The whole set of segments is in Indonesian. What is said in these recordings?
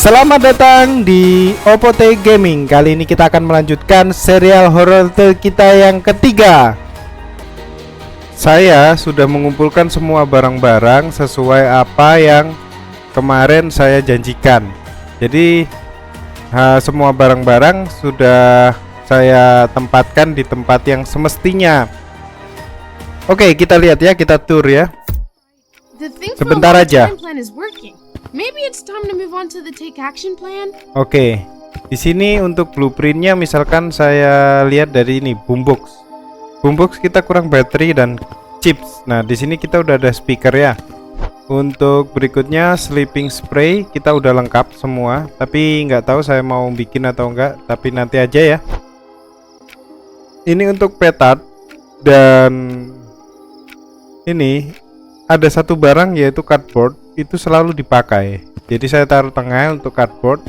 Selamat datang di Opote Gaming. Kali ini kita akan melanjutkan serial horror kita yang ketiga. Saya sudah mengumpulkan semua barang-barang sesuai apa yang kemarin saya janjikan. Jadi semua barang-barang sudah saya tempatkan di tempat yang semestinya. Oke, kita lihat ya, kita tour ya. Sebentar aja. Maybe it's time to move on to the take action plan. Oke. Di sini untuk blueprintnya misalkan saya lihat dari ini boombox. Boombox kita kurang baterai dan chips. Nah, di sini kita udah ada speaker ya. Untuk berikutnya sleeping spray kita udah lengkap semua, tapi nggak tahu saya mau bikin atau enggak, tapi nanti aja ya. Ini untuk petard dan ini ada satu barang yaitu cardboard. Itu selalu dipakai, jadi saya taruh tengah untuk cardboard.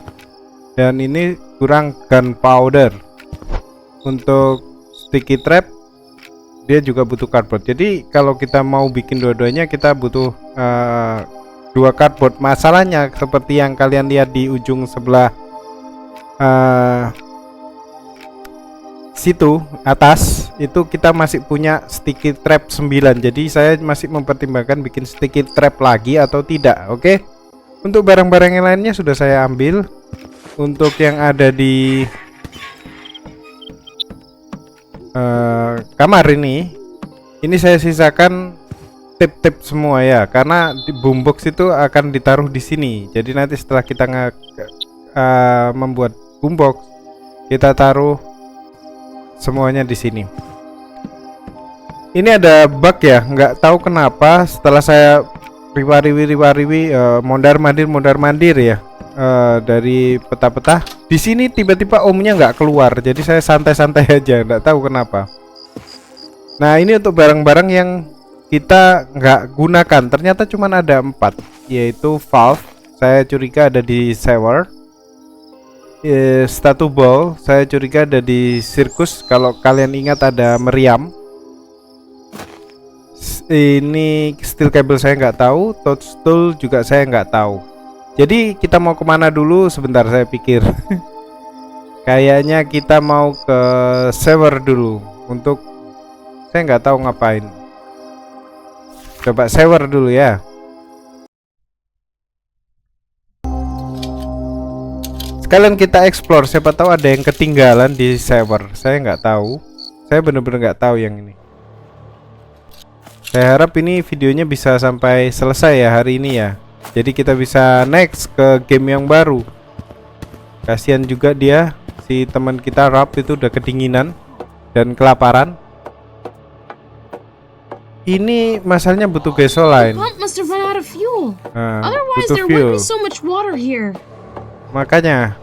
Dan ini kurang gunpowder. Untuk sticky trap dia juga butuh cardboard. Jadi kalau kita mau bikin dua-duanya kita butuh dua cardboard. Masalahnya seperti yang kalian lihat di ujung sebelah situ atas itu kita masih punya sticky trap 9. Jadi saya masih mempertimbangkan bikin sticky trap lagi atau tidak. Oke. Untuk barang-barang yang lainnya sudah saya ambil. Untuk yang ada di kamar ini saya sisakan tip-tip semua ya, karena di boombox itu akan ditaruh di sini. Jadi nanti setelah kita membuat boombox, kita taruh semuanya di sini. Ini ada bug ya, nggak tahu kenapa setelah saya riwa-riwi mondar-mandir ya dari peta-peta, di sini tiba-tiba omnya nggak keluar. Jadi saya santai-santai aja, nggak tahu kenapa. Nah, ini untuk barang-barang yang kita nggak gunakan, ternyata cuma ada 4, yaitu valve. Saya curiga ada di shower. Statue ball saya curiga ada di sirkus. Kalau kalian ingat ada meriam. Ini steel cable saya nggak tahu. Toadstool juga saya nggak tahu. Jadi kita mau kemana dulu? Sebentar saya pikir. Kayaknya kita mau ke shower dulu. Untuk saya nggak tahu ngapain. Coba shower dulu ya. Sekalian kita explore, siapa tahu ada yang ketinggalan di server. Saya nggak tahu. Saya bener-bener nggak tahu yang ini. Saya harap ini videonya bisa sampai selesai ya hari ini ya. Jadi kita bisa next ke game yang baru. Kasihan juga dia, si teman kita Rob itu udah kedinginan dan kelaparan. Ini masalahnya butuh gasoline. Butuh fuel. Makanya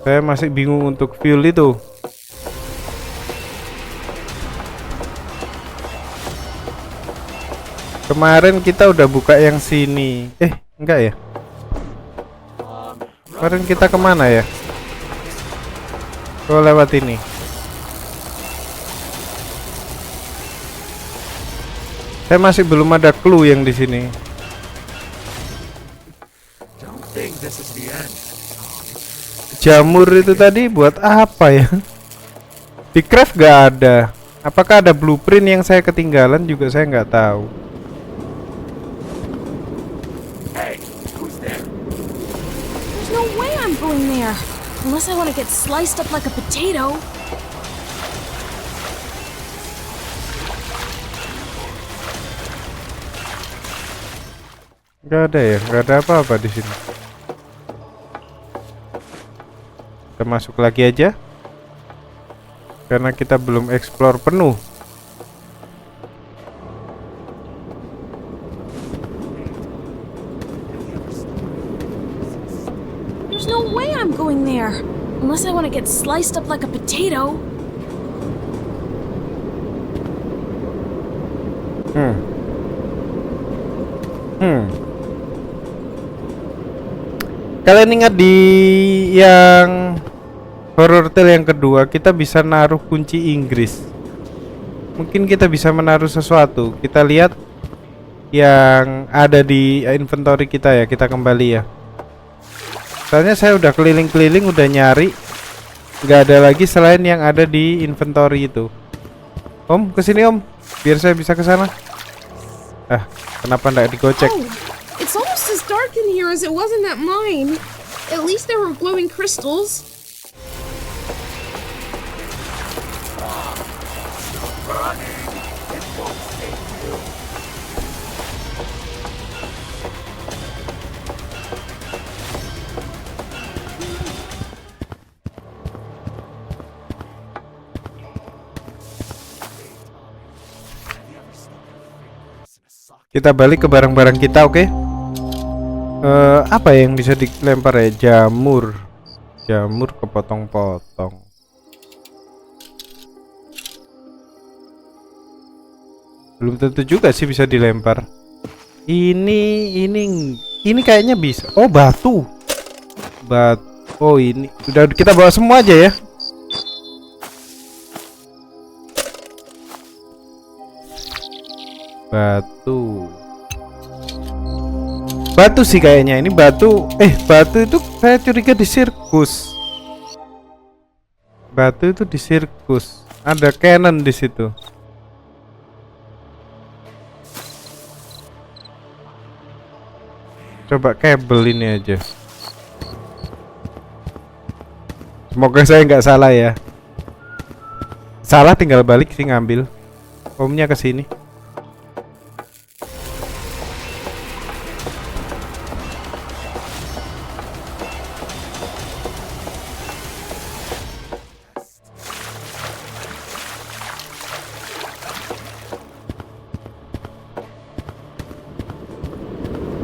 saya masih bingung untuk fuel itu. Kemarin kita udah buka yang sini. Enggak ya? Kemarin kita kemana ya? Oh, lewat ini. Saya masih belum ada clue yang di sini. Jamur itu tadi buat apa ya? Di craft gak ada. Apakah ada blueprint yang saya ketinggalan juga saya nggak tahu. There's no way I'm going there unless I want to get sliced up like a potato. Nggak ada ya, nggak ada apa-apa di sini. Kita masuk lagi aja karena kita belum explore penuh. There's no way I'm going there unless I want to get sliced up like a potato. Kalian ingat di yang horror tale yang kedua kita bisa naruh kunci Inggris. Mungkin kita bisa menaruh sesuatu. Kita lihat yang ada di inventory kita ya, kita kembali ya. Soalnya saya udah keliling-keliling, udah nyari, nggak ada lagi selain yang ada di inventory itu. Om, kesini Om, biar saya bisa ke sana. Kenapa nggak digocek? Oh, it's almost as dark in here as it was in that mine. At least there were glowing crystals. Kita balik ke barang-barang kita, oke? Apa yang bisa dilempar ya? Jamur. Jamur kepotong-potong. Belum tentu juga sih bisa dilempar. Ini kayaknya bisa. Oh, batu. Oh, ini udah kita bawa semua aja ya. Batu sih kayaknya ini batu. Batu itu saya curiga di sirkus. Batu itu di sirkus. Ada cannon di situ. Coba kabel ini aja. Semoga saya nggak salah ya. Salah tinggal balik sih ngambil. Omnya ke sini.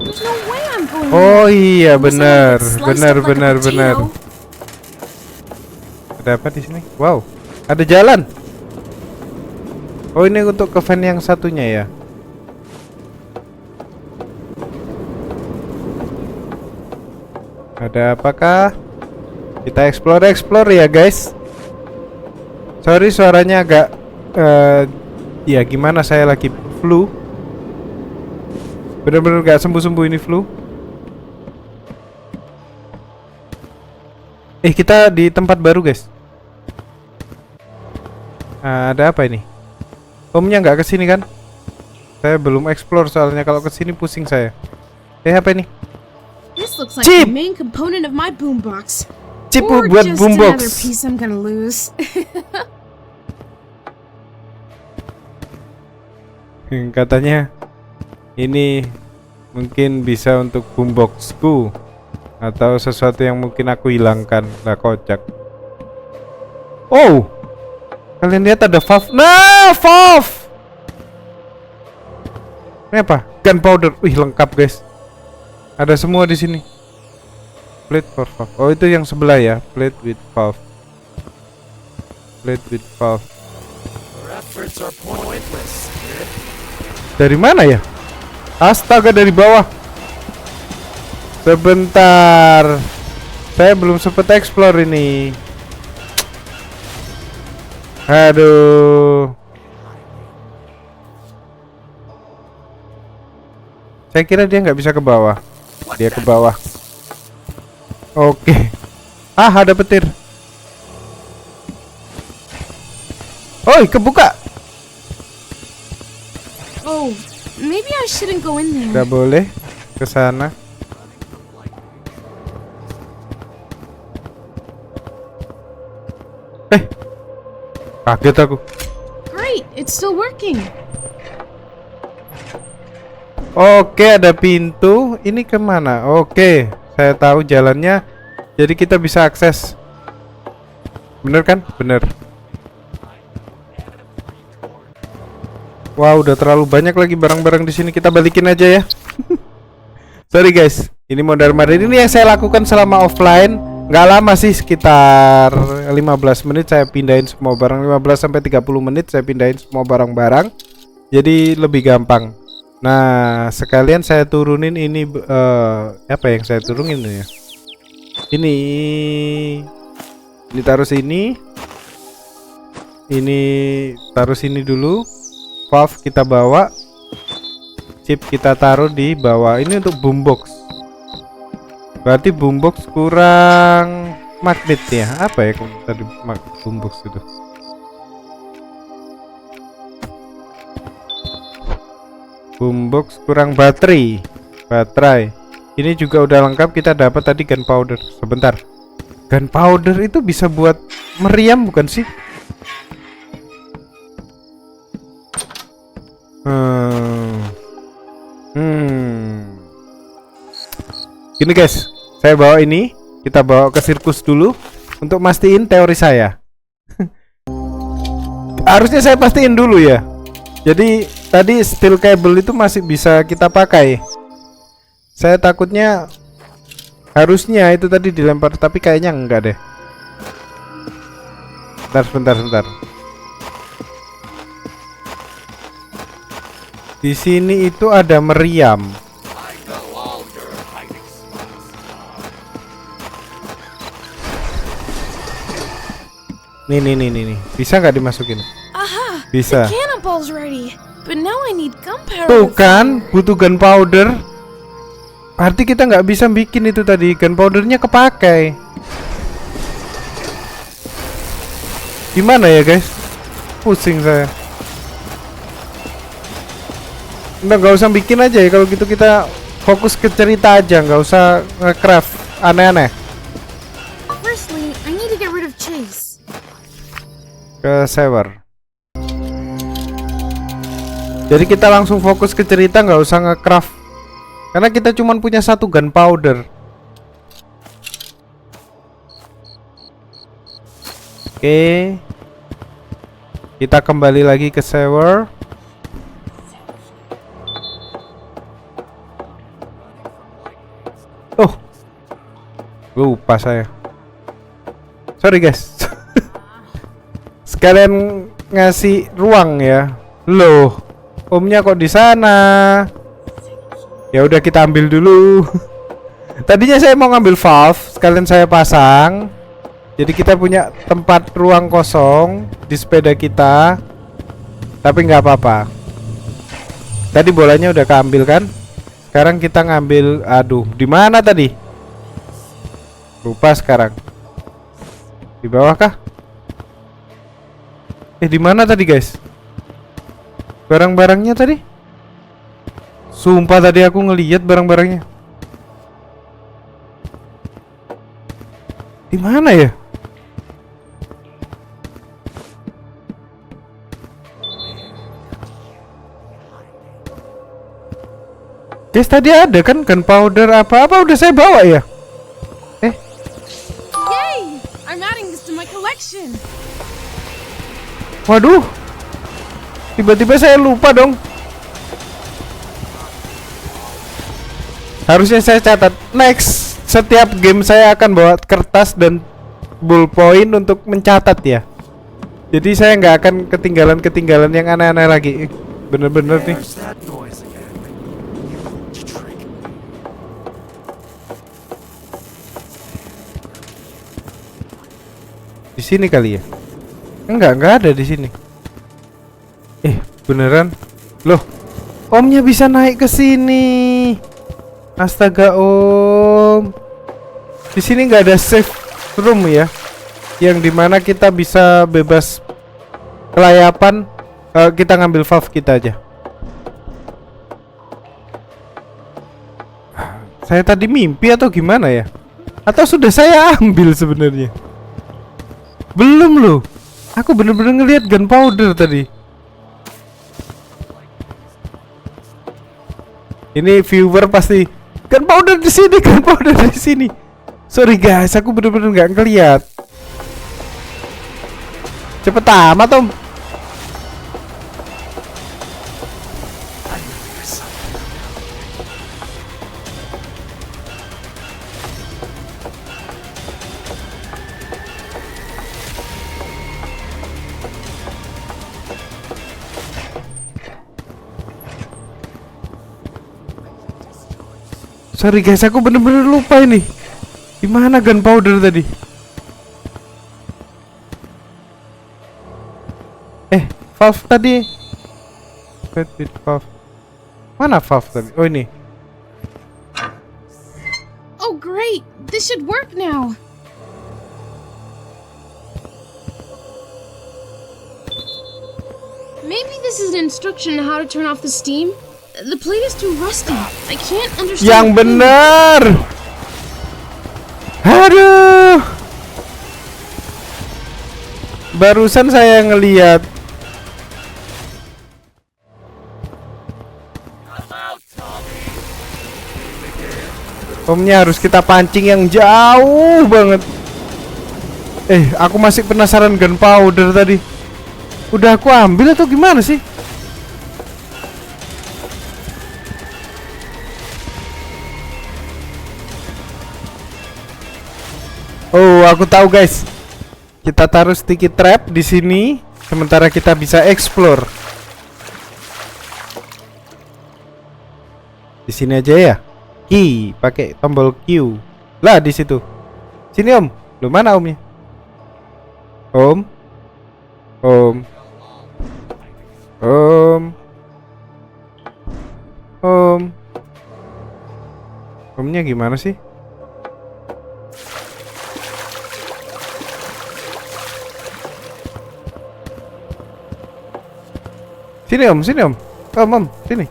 There's no way I'm going Oh there. iya, Unless I benar, get sliced benar, up like a benar, benar. potato. Ada apa di sini? Wow, ada jalan. Oh, ini untuk ke van yang satunya ya. Ada apakah? Kita explore ya guys. Sorry suaranya agak ya gimana, saya lagi flu. Bener-bener gak sembuh-sembuh ini flu. Kita di tempat baru guys. Ada apa ini? Omnya nggak kesini kan? Saya belum explore soalnya, kalau kesini pusing saya. Apa ini? This looks like Chip! the main component of my boombox. Chip Or buat just boombox. another piece I'm gonna lose. Katanya ini mungkin bisa untuk boomboxku atau sesuatu yang mungkin aku hilangkan. Lah, kocak. Oh, kalian lihat ada valve. Nah, valve. Ini apa? Gunpowder. Wih, lengkap guys. Ada semua di sini. Plate for valve. Oh, itu yang sebelah ya. Plate with valve. Plate with valve. Dari mana ya? Astaga, dari bawah. Sebentar. Saya belum sempat explore ini. Aduh. Saya kira dia nggak bisa ke bawah. Dia ke bawah. Oke. Ada petir. Oi, kebuka. Oh, maybe I shouldn't go in there. Nggak boleh ke sana. Kaget aku. Great, it's still working. Oke, ada pintu. Ini kemana? Oke, saya tahu jalannya. Jadi kita bisa akses. Bener kan? Bener. Wow, udah terlalu banyak lagi barang-barang di sini. Kita balikin aja ya. Sorry guys, ini mondar-mandir ini yang saya lakukan selama offline. Nggak lama sih, sekitar 15 menit saya pindahin semua barang. 15 sampai 30 menit saya pindahin semua barang-barang. Jadi lebih gampang. Nah, sekalian saya turunin ini apa yang saya turunin ya? Ini taruh sini. Ini taruh sini dulu. Valve kita bawa. Chip kita taruh di bawah. Ini untuk boombox. Berarti boombox kurang magnet ya. Apa ya tadi boombox itu? Boombox kurang baterai. Ini juga udah lengkap, kita dapat tadi gunpowder. Sebentar. Gunpowder itu bisa buat meriam bukan sih? Gini guys, saya bawa ini, kita bawa ke sirkus dulu untuk mastiin teori saya. Harusnya saya pastiin dulu ya. Jadi tadi steel cable itu masih bisa kita pakai. Saya takutnya harusnya itu tadi dilempar, tapi kayaknya enggak deh. Sebentar. Di sini itu ada meriam. Nih. Bisa nggak dimasukin? Aha! Bisa. The cannonball's ready. But now I need gunpowder. Tuh kan, butuh gunpowder. Berarti kita nggak bisa bikin itu tadi. Gunpowdernya kepakai. Gimana ya guys? Pusing saya. Nggak usah bikin aja ya. Kalau gitu kita fokus ke cerita aja. Nggak usah nge-craft aneh-aneh. Firstly, I need to get rid of Chase. Ke sewer. Jadi kita langsung fokus ke cerita, nggak usah nge-craft. Karena kita cuma punya satu gunpowder. Oke. Kita kembali lagi ke sewer. Oh. Lupa saya. Sorry guys. Sekalian ngasih ruang ya. Loh, omnya kok di sana? Ya udah kita ambil dulu. Tadinya saya mau ngambil valve, sekalian saya pasang. Jadi kita punya tempat ruang kosong di sepeda kita. Tapi nggak apa-apa. Tadi bolanya udah keambil kan? Sekarang kita ngambil, aduh, di mana tadi? Lupa sekarang. Di bawah kah? Di mana tadi guys? Barang-barangnya tadi? Sumpah tadi aku ngelihat barang-barangnya. Di mana ya? Guys, tadi ada kan gunpowder apa-apa udah saya bawa ya? Yay! I'm adding this to my collection. Waduh. Tiba-tiba saya lupa dong. Harusnya saya catat. Next, setiap game saya akan bawa kertas dan ballpoint untuk mencatat ya. Jadi saya nggak akan ketinggalan yang aneh-aneh lagi. Bener-bener nih. Di sini kali ya? Enggak ada di sini. Beneran? Loh, omnya bisa naik ke sini. Astaga, om. Di sini nggak ada safe room ya, yang dimana kita bisa bebas kelayapan. Kita ngambil valve kita aja. Saya tadi mimpi atau gimana ya? Atau sudah saya ambil sebenarnya? Belum loh. Aku bener-bener ngelihat gunpowder tadi. Ini viewer pasti gunpowder di sini, gunpowder di sini. Sorry guys, aku bener-bener nggak ngeliat. Cepet amat om. Sorry guys, aku bener-bener lupa ini. Di mana gunpowder tadi? Valve tadi. Valve. Mana valve tadi? Oh ini. Oh, great! This should work now. Maybe this is an instruction on how to turn off the steam. The plate is too rusty. I can't understand. Yang a thing. bener. Aduh. Barusan saya ngeliat. Omnya harus kita pancing yang jauh banget. Aku masih penasaran gunpowder tadi. Udah aku ambil atau gimana sih? Oh, aku tahu guys. Kita taruh sticky trap di sini, sementara kita bisa explore. Di sini aja ya. Key, pakai tombol Q. Lah di situ. Sini Om. Lu mana Omnya? Om. Om. Om. Om. Omnya gimana sih? Sini Om, sini Om. Om, sini.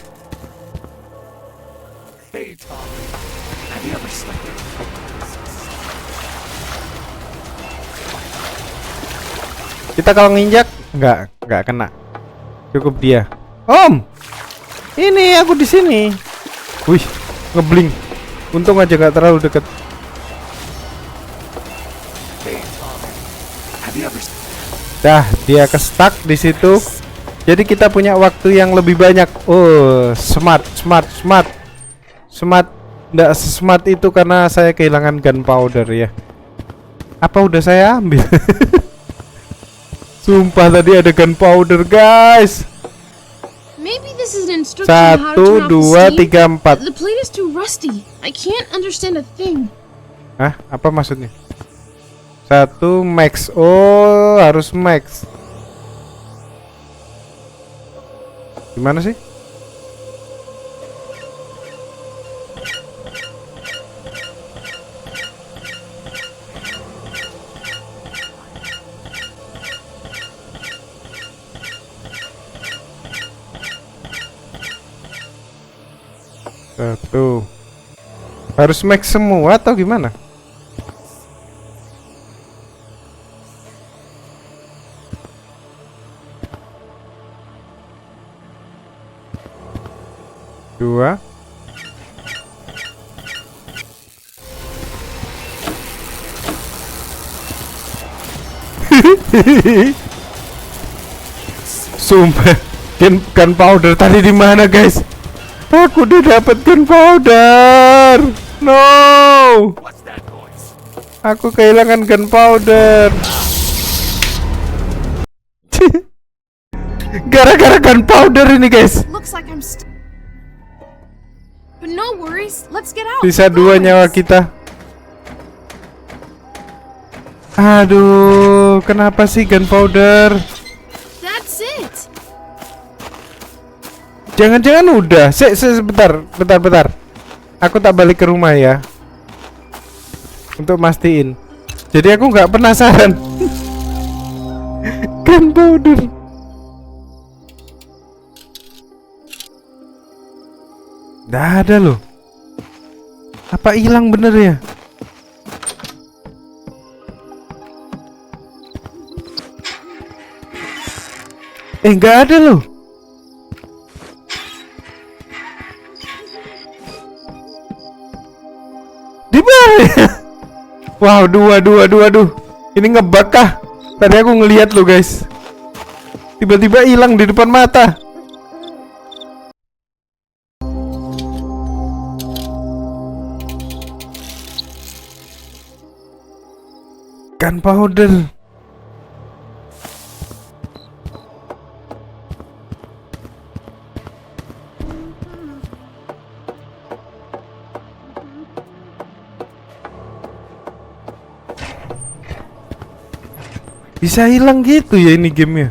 Kita kalau nginjak nggak kena. Cukup dia. Om. Ini aku di sini. Wih, ngebling. Untung aja nggak terlalu deket. Dah, dia ke-stuck di situ. Jadi kita punya waktu yang lebih banyak. Oh, smart. Nggak smart itu karena saya kehilangan gunpowder ya. Apa udah saya ambil? Sumpah tadi ada gunpowder guys. Maybe this is an instruction on how to 1, turn off 2, the steam. 3, 4. The plate is too rusty. I can't understand a thing. Hah? Apa maksudnya? 1 max. Oh, harus max. Gimana sih? Satu. Harus max semua atau gimana? Dua. Sumpah, gunpowder tadi di mana guys? Aku udah dapet gunpowder. No. Aku kehilangan gunpowder. Gara-gara gunpowder ini guys. Looks like I'm But no worries, let's get out. Sisa 2 nyawa kita. Aduh, kenapa sih gunpowder? That's it. Jangan-jangan udah. Sebentar. Aku tak balik ke rumah ya. Untuk mastiin. Jadi aku nggak penasaran. Gunpowder. Nggak ada loh. Apa hilang bener ya? Nggak ada loh. Di mana ya? Wow, dua. Ini ngebug kah? Tadi aku ngeliat loh guys. Tiba-tiba hilang di depan mata. Gunpowder. Bisa hilang gitu ya ini gamenya.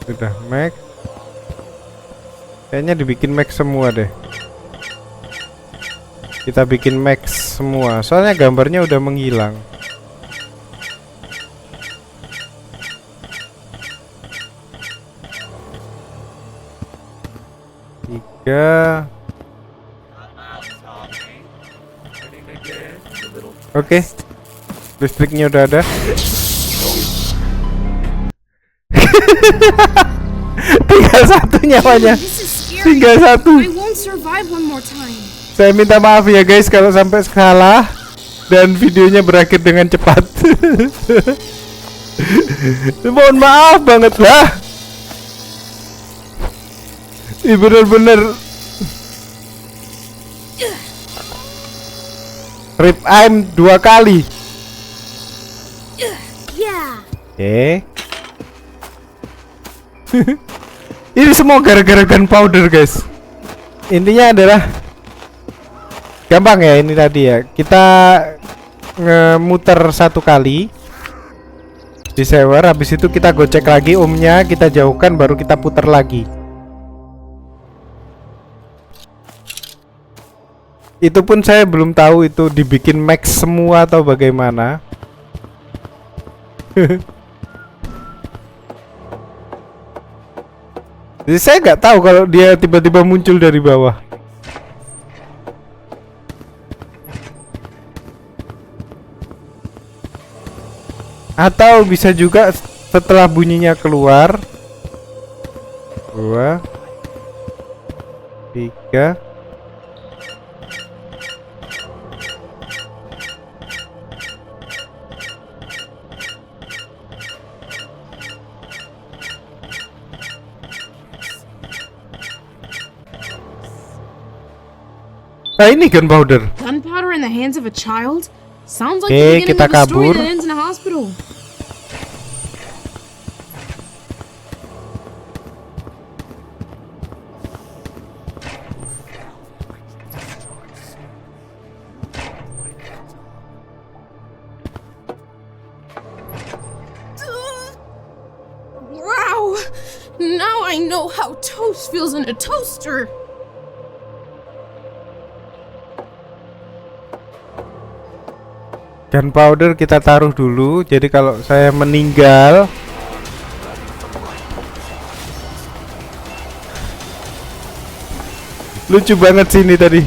Udah max. Kayaknya dibikin max semua deh. Kita bikin max semua. Soalnya gambarnya udah menghilang. Tiga. Oke. Listriknya udah ada. Tinggal satu nyawanya. This is scary. Tinggal satu. I won't survive one more time. Saya minta maaf ya guys kalau sampai salah dan videonya berakhir dengan cepat. Mohon maaf banget lah. Ini bener-bener rip aim 2 kali. Yeah. Oke. Ini semua gara-gara gunpowder guys. Intinya adalah gampang ya ini tadi ya. Kita ngemuter 1 kali di sewer, habis itu kita gocek lagi omnya, kita jauhkan, baru kita putar lagi. Itu pun saya belum tahu itu dibikin max semua atau bagaimana. Jadi saya nggak tahu kalau dia tiba-tiba muncul dari bawah. Atau bisa juga setelah bunyinya keluar 2 3. Nah ini gunpowder. Gunpowder in the hands of a child? Sounds like Oke, the beginning kita of a story kabur. that ends in a hospital. Wow! Now I know how toast feels in a toaster. Gunpowder kita taruh dulu. Jadi kalau saya meninggal, lucu banget sih ini tadi.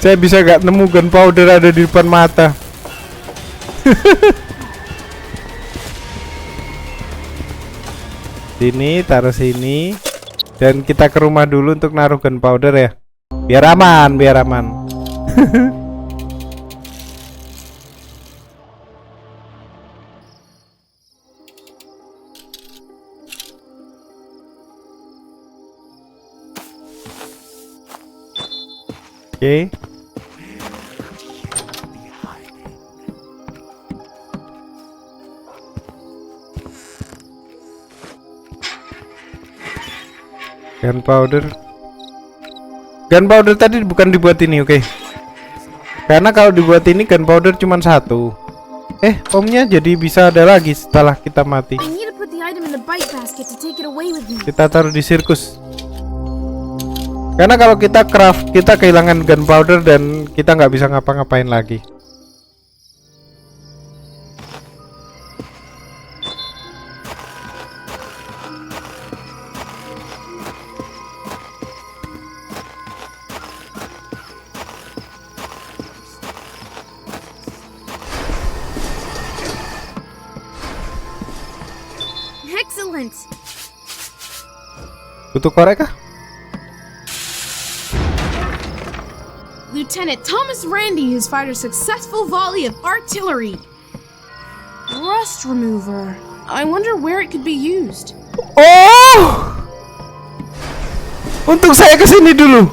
Saya bisa gak nemu gunpowder ada di depan mata. Sini, taruh sini. Dan kita ke rumah dulu untuk naruh gunpowder ya. Biar aman, biar aman. Oke. Gunpowder tadi bukan dibuat ini, oke. Karena kalau dibuat ini gunpowder cuma 1. Omnya jadi bisa ada lagi setelah kita mati. I need to put the item in the bike basket to take it away with me. Kita taruh di sirkus. Karena kalau kita craft, kita kehilangan gunpowder dan kita nggak bisa ngapa-ngapain lagi. Excellent. Butuh korek kah? Lieutenant Thomas Randy has fired a successful volley of artillery. Rust remover. I wonder where it could be used. Oh! Untuk saya kesini dulu.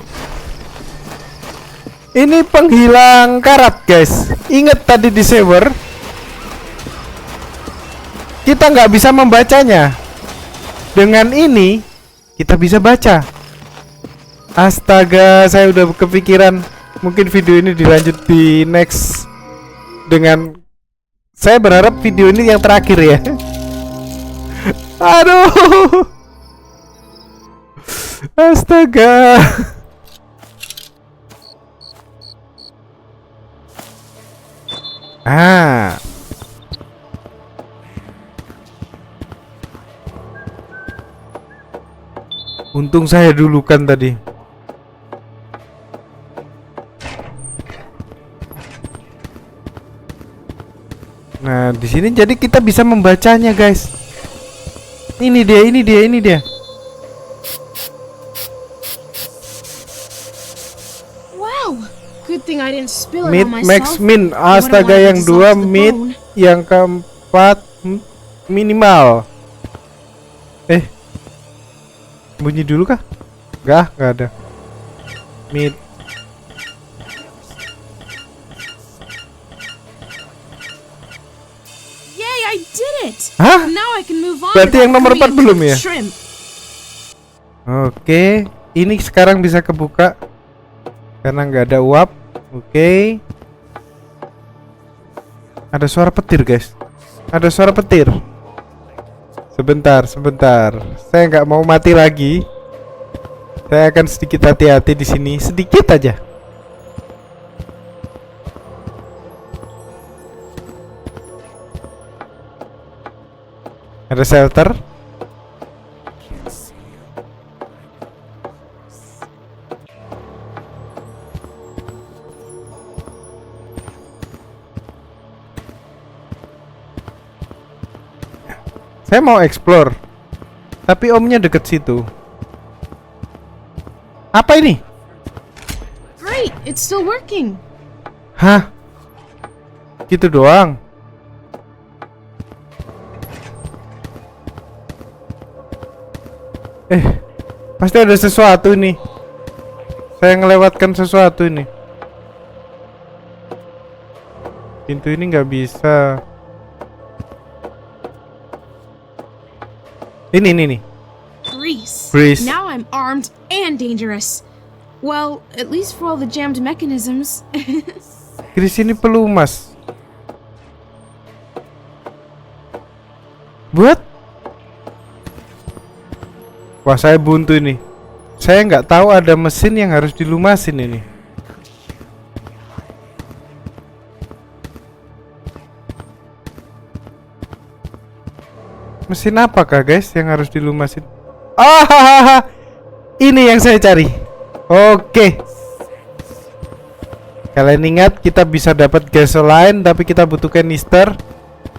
Ini penghilang karat, guys. Ingat tadi di sewer, kita nggak bisa membacanya. Dengan ini, kita bisa baca. Astaga, saya udah kepikiran. Mungkin video ini dilanjut di next dengan, saya berharap video ini yang terakhir ya. Aduh. Astaga. Ah. Untung saya dulukan tadi. Nah, di sini jadi kita bisa membacanya, guys. Ini dia, ini dia, ini dia. Wow, good thing I didn't spill it Mid, on max, myself. min. Astaga, yang dua mid, yang keempat minimal. Bunyi dulu kah? Enggak ada. Mid. Yay, I did it! Hah? Now I can move on. Berarti yang nomor 4 without belum creating ya? shrimp. Oke, ini sekarang bisa kebuka karena nggak ada uap. Oke. Ada suara petir, guys. Ada suara petir. Sebentar. Saya nggak mau mati lagi. Saya akan sedikit hati-hati di sini, sedikit aja. Ada shelter. Saya mau explore, tapi omnya deket situ. Apa ini? Great, it's still working. Hah? Gitu doang? Pasti ada sesuatu nih. Saya ngelewatkan sesuatu ini. Pintu ini nggak bisa. Ini nih. Grease. Now I'm armed and dangerous. Well, at least for all the jammed mechanisms. Grease ini pelumas. Buat? Wah, saya buntu ini. Saya nggak tahu ada mesin yang harus dilumasin ini. Mesin apakah, guys, yang harus dilumasin? Ah, ini yang saya cari. Oke. Kalian ingat kita bisa dapat gasoline, tapi kita butuh kanister.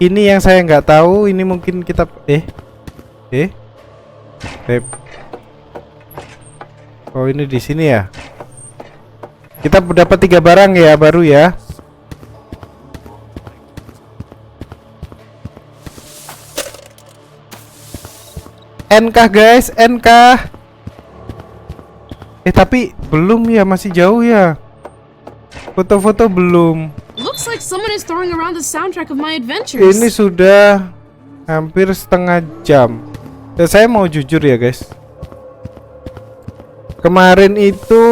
Ini yang saya nggak tahu. Ini mungkin kita Oh, ini di sini ya. Kita dapat 3 barang ya baru ya. NK guys, NK. Tapi belum ya, masih jauh ya. Foto-foto belum. Looks like someone is throwing around the soundtrack of my adventures. Ini sudah hampir setengah jam. Dan saya mau jujur ya guys. Kemarin itu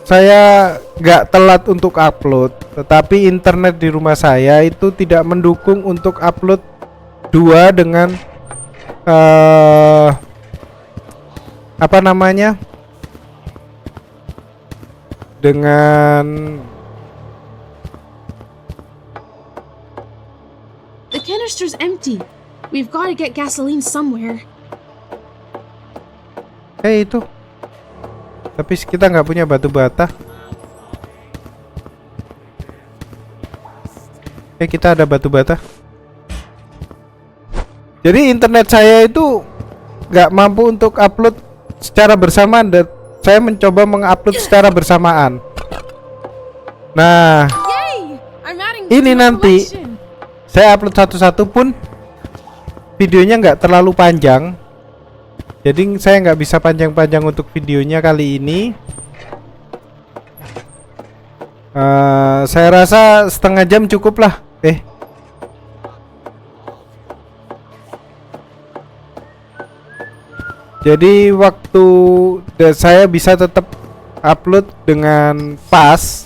saya nggak telat untuk upload, tetapi internet di rumah saya itu tidak mendukung untuk upload 2 dengan apa namanya, dengan the canister's empty. We've got to get gasoline somewhere. itu. Tapi kita nggak punya batu bata. Kita ada batu bata. Jadi internet saya itu nggak mampu untuk upload secara bersamaan, dan saya mencoba mengupload secara bersamaan. Nah, Yay! I'm adding ini to my nanti collection. saya upload satu-satu pun videonya nggak terlalu panjang. Jadi saya nggak bisa panjang-panjang untuk videonya kali ini. Saya rasa setengah jam cukup lah. Jadi waktu saya bisa tetap upload dengan pas.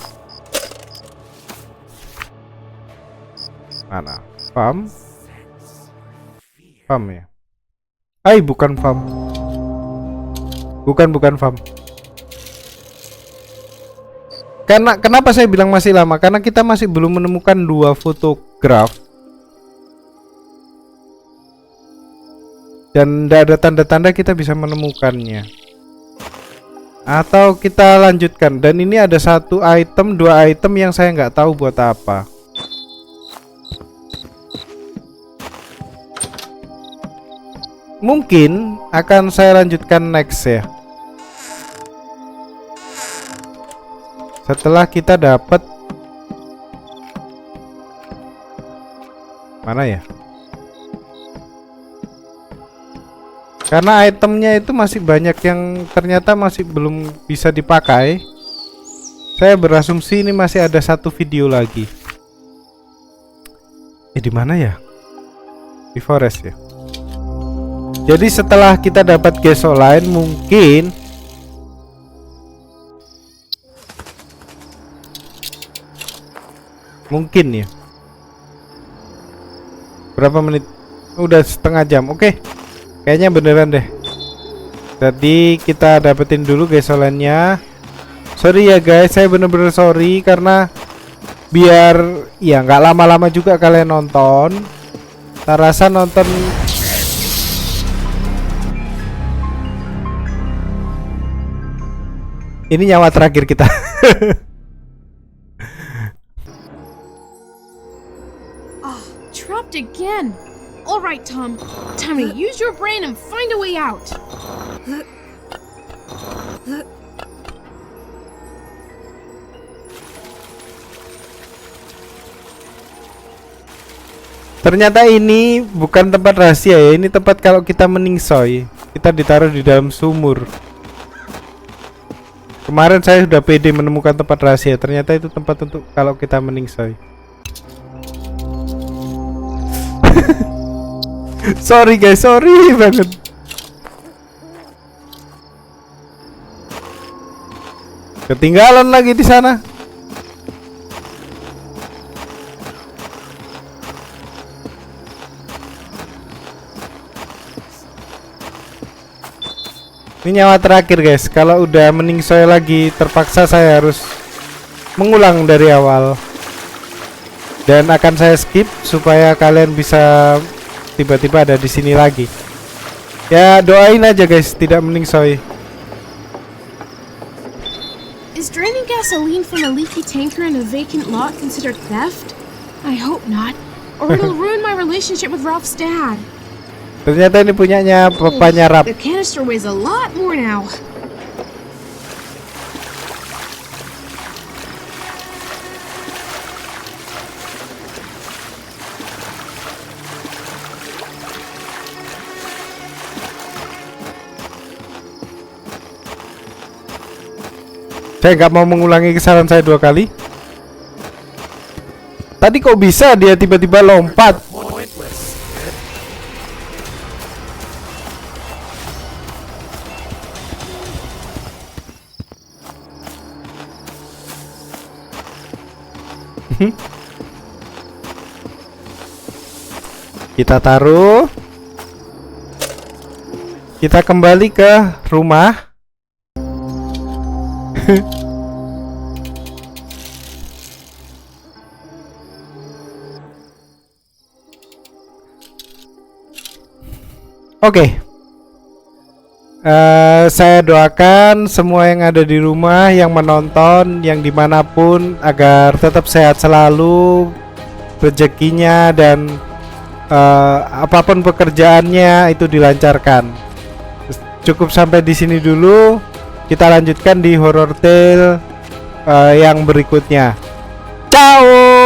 Mana? Farm ya. Hai, bukan farm. Bukan farm. Karena kenapa saya bilang masih lama? Karena kita masih belum menemukan 2 fotograf. Dan tidak ada tanda-tanda kita bisa menemukannya. Atau kita lanjutkan. Dan ini ada 1 item, 2 item yang saya nggak tahu buat apa. Mungkin akan saya lanjutkan next ya. Setelah kita dapat mana ya? Karena itemnya itu masih banyak yang ternyata masih belum bisa dipakai. Saya berasumsi ini masih ada 1 video lagi. Di mana ya? Di forest ya. Jadi setelah kita dapat gasoline mungkin ya. Berapa menit? Udah setengah jam. Oke. Kayaknya beneran deh. Jadi kita dapetin dulu gasoline-nya. Sorry ya guys, saya bener-bener sorry karena biar ya nggak lama-lama juga kalian nonton. Saya rasa nonton ini nyawa terakhir kita. Trapped again. All right, Tom. Time to use your brain and find a way out. Ternyata ini bukan tempat rahasia ya. Ini tempat kalau kita meningsoy, kita ditaruh di dalam sumur. Kemarin saya sudah pede menemukan tempat rahasia. Ternyata itu tempat untuk kalau kita meningsoy. Sorry guys, sorry banget. Ketinggalan lagi di sana. Ini nyawa terakhir guys. Kalau udah meningsoy lagi, terpaksa saya harus mengulang dari awal. Dan akan saya skip supaya kalian bisa tiba-tiba ada di sini lagi. Ya doain aja guys, tidak meningsoy. Is draining gasoline from a leaky tanker in a vacant lot considered theft? I hope not, or it'll ruin my relationship with Ralph's dad. Ternyata ini punyanya papanya Rap. The canister weighs a lot more now. Saya nggak mau mengulangi kesalahan saya 2 kali. Tadi kok bisa dia tiba-tiba lompat? Kita taruh. Kita kembali ke rumah. Oke. Saya doakan semua yang ada di rumah, yang menonton, yang dimanapun, agar tetap sehat selalu, rezekinya dan apapun pekerjaannya itu dilancarkan. Cukup sampai di sini dulu. Kita lanjutkan di Horror Tale yang berikutnya. Ciao.